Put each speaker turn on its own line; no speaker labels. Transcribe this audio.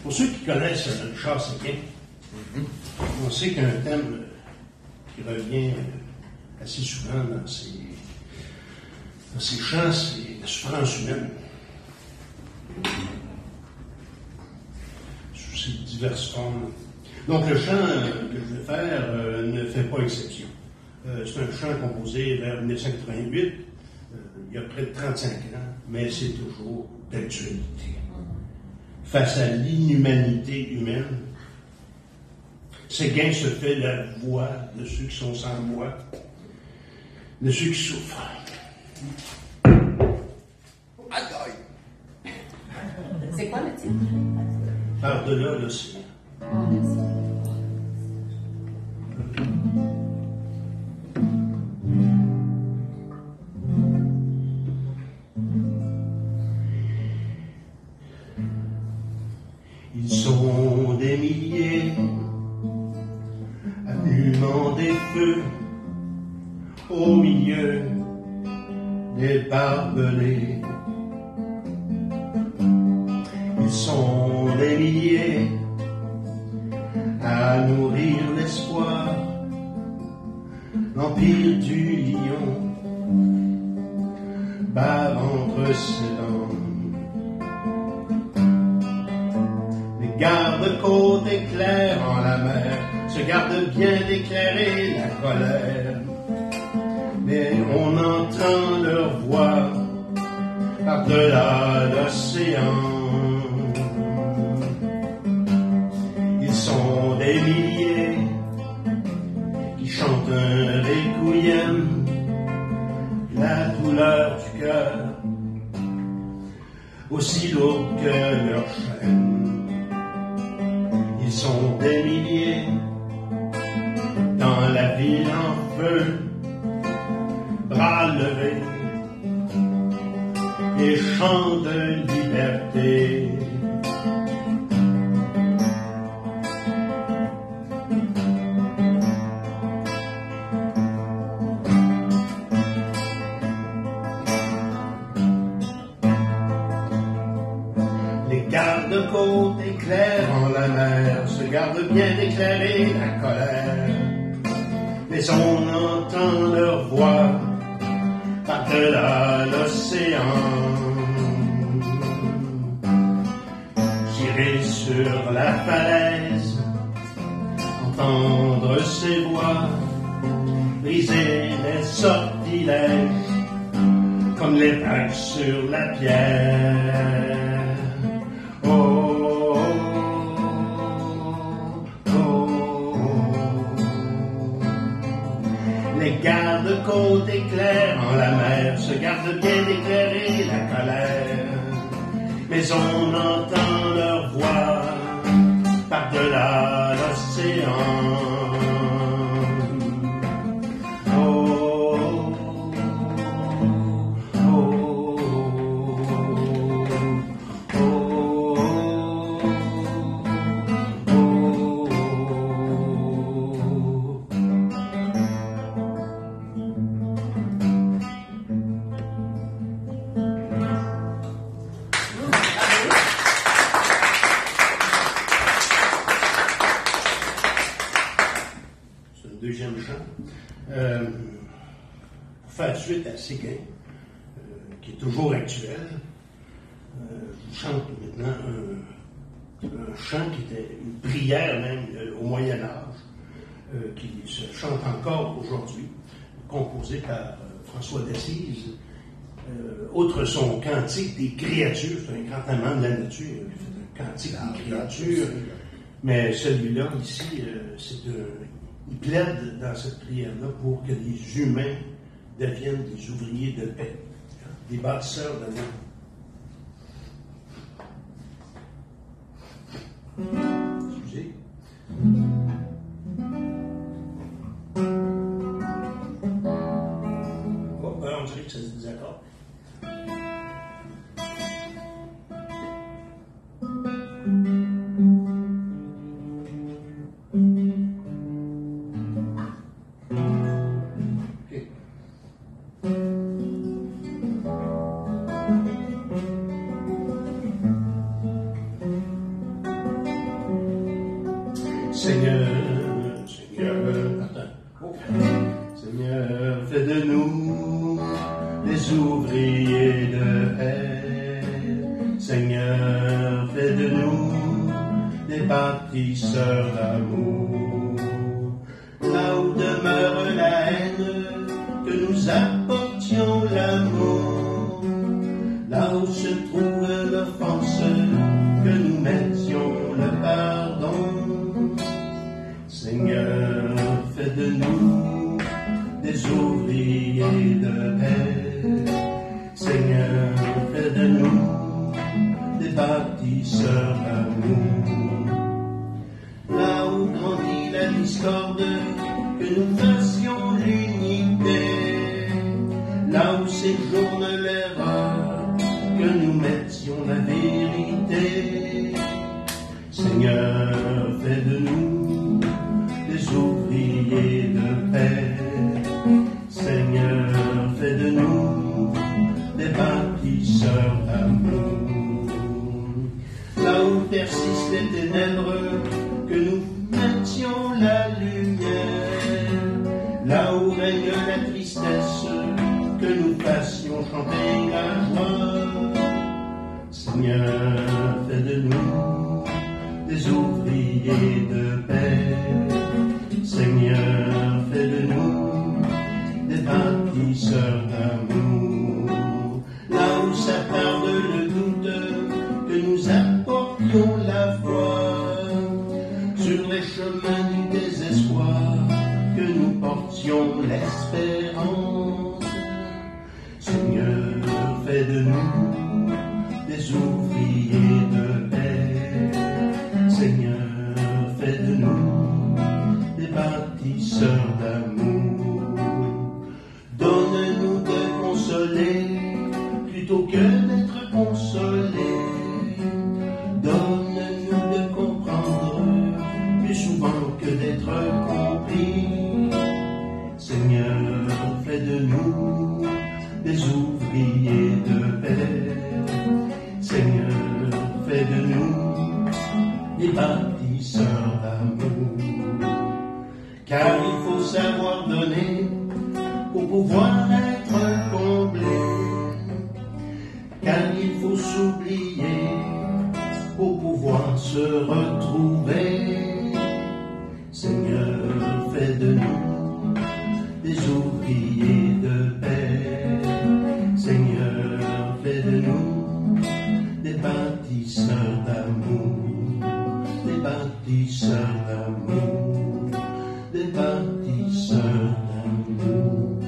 Pour ceux qui connaissent Richard Séguin, on sait qu'un thème qui revient assez souvent dans ses chants, c'est la souffrance humaine. Sous ses diverses formes. Donc le chant que je vais faire ne fait pas exception. C'est un chant composé vers 1988, il y a près de 35 ans, mais c'est toujours d'actualité. Face à l'inhumanité humaine, Séguin se fait la voix de ceux qui sont sans voix, de ceux qui souffrent.
C'est quoi le titre?
Par-delà l'océan. Ils sont des milliers, allumant des feux au milieu des barbelés. Ils sont des milliers à nourrir l'espoir, l'empire du lion bat entre ses dents. Les gardes-côtes éclairant la mer se gardent bien d'éclairer la colère, mais on entend leur voix par-delà l'océan. Ils sont des milliers qui chantent un requiem, la douleur du cœur, aussi lourde que leur chaîne. Ils sont des milliers dans la ville en feu, bras levés et chants de liberté. Les gardes-côtes éclairant la mer se gardent bien d'éclairer la colère, mais on entend leur voix par-delà l'océan. J'irai sur la falaise, entendre ces voix, briser les sortilèges, comme les vagues sur la pierre. Oh, oh, oh, oh. Les gardes-côtes éclairant la mer se gardent bien d'éclairer la colère, mais on entend leur voix par-delà l'océan. Deuxième chant. Pour faire suite à Séguin, qui est toujours actuel, je vous chante maintenant un chant qui était une prière même au Moyen-Âge, qui se chante encore aujourd'hui, composé par François d'Assise. Outre son cantique des créatures, c'est un grand amant de la nature, il fait un cantique des créatures, mais celui-là ici, il plaide dans cette prière-là pour que les humains deviennent des ouvriers de paix, des bâtisseurs de monde. Excusez. Oh, on dirait que ça se désaccorde. bâtisseurs d'amour. Là où demeure la haine, que nous apportions l'amour. Là où se trouve l'offense, que nous mettions le pardon. Seigneur, fais de nous des ouvriers de paix. Seigneur, fais de nous des bâtisseurs d'amour. Là où grandit la discorde, que nous fassions l'unité. Là où séjourne l'erreur, que nous mettions la vérité. Seigneur, fais de nous des ouvriers de paix. Seigneur, fais de nous des bâtisseurs d'amour. Là où persistent les ténèbres, que nous mettions la lumière. Là où règne la tristesse, que nous fassions chanter la joie. Seigneur, fais de nous des ouvriers de paix. Seigneur, fais de nous des bâtisseurs d'amour. Là où s'attarde le doute, que nous apportions la foi. Sur les chemins du désespoir, que nous portions l'espérance. Seigneur, fais de nous des ouvriers de paix. Seigneur, fais de nous des bâtisseurs d'amour. Donne-nous de consoler plutôt que d'être consolés. Donne-nous de comprendre plus souvent que d'être compris. Seigneur, fais de nous des ouvriers de paix. Seigneur, fais de nous des bâtisseurs d'amour. Car il faut savoir donner pour pouvoir être comblé. Car il faut s'oublier pour pouvoir se retrouver. Seigneur, fais de nous des ouvriers de paix. Seigneur, fais de nous des bâtisseurs d'amour. Des bâtisseurs d'amour. Des bâtisseurs d'amour.